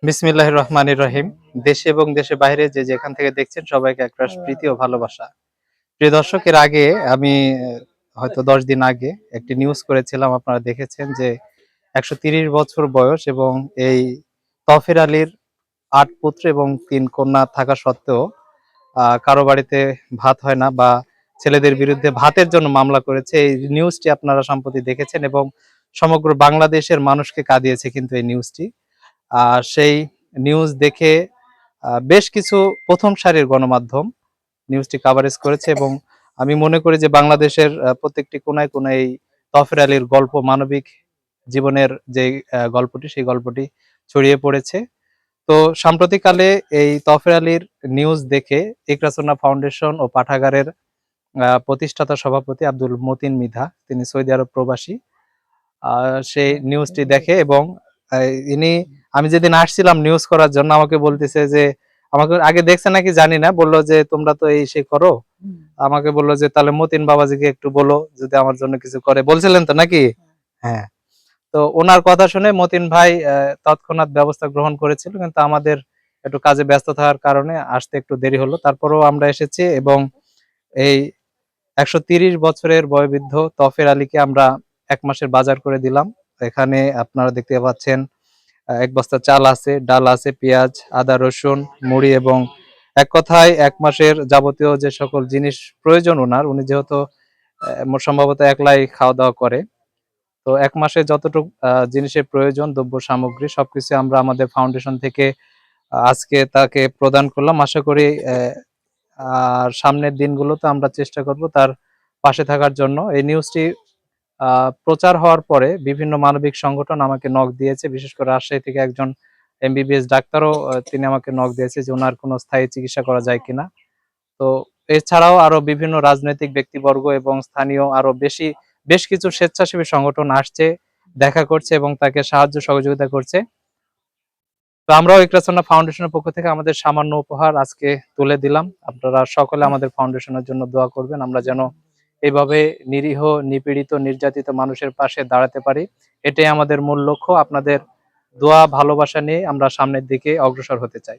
বিসমিল্লাহির রহমানির রহিম। দেশে এবং দেশের বাইরে যে যেখান থেকে দেখছেন সবাইকে একরাশ প্রীতি ও ভালোবাসা। প্রিয় দর্শক, এর আগে আমি হয়তো ১০ দিন আগে একটি নিউজ করেছিলাম, আপনারা দেখেছেন যে ১৩০ বছর বয়স এবং এই তফির আলীর ৮ পুত্র এবং ৩ কন্যা থাকা সত্ত্বেও কারো বাড়িতে ভাত হয় না বা ছেলেদের বিরুদ্ধে ভাতের জন্য মামলা করেছে। এই নিউজটি আপনারা সম্প্রতি দেখেছেন এবং সমগ্র বাংলাদেশের মানুষকে কাঁদিয়েছে কিন্তু এই নিউজটি। সেই নিউজ দেখে বেশ কিছু প্রথম সারির গণমাধ্যম নিউজটি কাভারেজ করেছে এবং আমি মনে করি যে বাংলাদেশের প্রত্যেকটি কোনায় কোনায় এই তফির আলীর গল্প, মানবিক জীবনের যে গল্পটি, সেই গল্পটি ছড়িয়ে পড়েছে। তো সাম্প্রতিককালে এই তফির আলীর নিউজ দেখে ইকরাসুন্নাহ ফাউন্ডেশন ও পাঠাগারের প্রতিষ্ঠাতা সভাপতি আব্দুল মতিন মৃধা, তিনি সৌদি আরব প্রবাসী, সেই নিউজটি দেখে এবং ইনি, আমি যেদিন আসছিলাম নিউজ করার জন্য, আমাকে বলতেছে যে আমাকে আগে দেখছে নাকি জানি না, বললো যে তোমরা তো এই সে করো, আমাকে বললো যে তাহলে মতিন বাবাজিকে একটু বলো যদি আমার জন্য কিছু করে, বলছিলেন তো নাকি? হ্যাঁ। তো ওনার কথা শুনে মতিন ভাই তৎক্ষণাৎ ব্যবস্থা গ্রহণ করেছিল, কিন্তু আমাদের একটু কাজে ব্যস্ত থাকার কারণে আসতে একটু দেরি হলো। তারপরেও আমরা এসেছি এবং এই ১৩০ বছরের বয়োবৃদ্ধ তফির আলীকে আমরা ১ মাসের বাজার করে দিলাম। এখানে আপনারা দেখতে পাচ্ছেন ১ বস্তা চাল আছে, ডাল আছে, পেঁয়াজ, আদা, রসুন, মুড়ি এবং এক কথায় ১ মাসের যাবতীয় যে সকল জিনিস প্রয়োজন উনার, উনি যেহেতু সম্ভবত একলাই খাওয়া-দাওয়া করে। তো ১ মাসে যতটুক জিনিসের প্রয়োজন, দ্রব্য সামগ্রী সবকিছু আমরা আমাদের ফাউন্ডেশন থেকে আজকে তাকে প্রদান করলাম। আশা করি আর সামনের দিনগুলোতে আমরা চেষ্টা করব তার পাশে থাকার জন্য। এই নিউজটি প্রচার হওয়ার পরে বিভিন্ন মানবিক সংগঠন আমাকে নক দিয়েছে। বিশেষ করে রাজশাহী থেকে একজন এমবিবিএস ডাক্তারও তিনি আমাকে নক দিয়েছে যে উনার কোনো স্থায়ী চিকিৎসা করা যায় কিনা। তো এছাড়াও আরো বিভিন্ন রাজনৈতিক ব্যক্তিবর্গ এবং স্থানীয় আরো বেশ কিছু স্বেচ্ছাসেবী সংগঠন আসছে, দেখা করছে এবং তাকে সাহায্য সহযোগিতা করছে। তো আমরাও ইকরাসুন্নাহ ফাউন্ডেশনের পক্ষ থেকে আমাদের সামান্য উপহার আজকে তুলে দিলাম। আপনারা সকলে আমাদের ফাউন্ডেশনের জন্য দোয়া করবেন, আমরা যেন এইভাবে নিরীহ, নিপীড়িত, নির্যাতিত মানুষের পাশে দাঁড়াতে পারি। এটাই আমাদের মূল লক্ষ্য। আপনাদের দোয়া, ভালোবাসা নিয়ে আমরা সামনের দিকে অগ্রসর হতে চাই।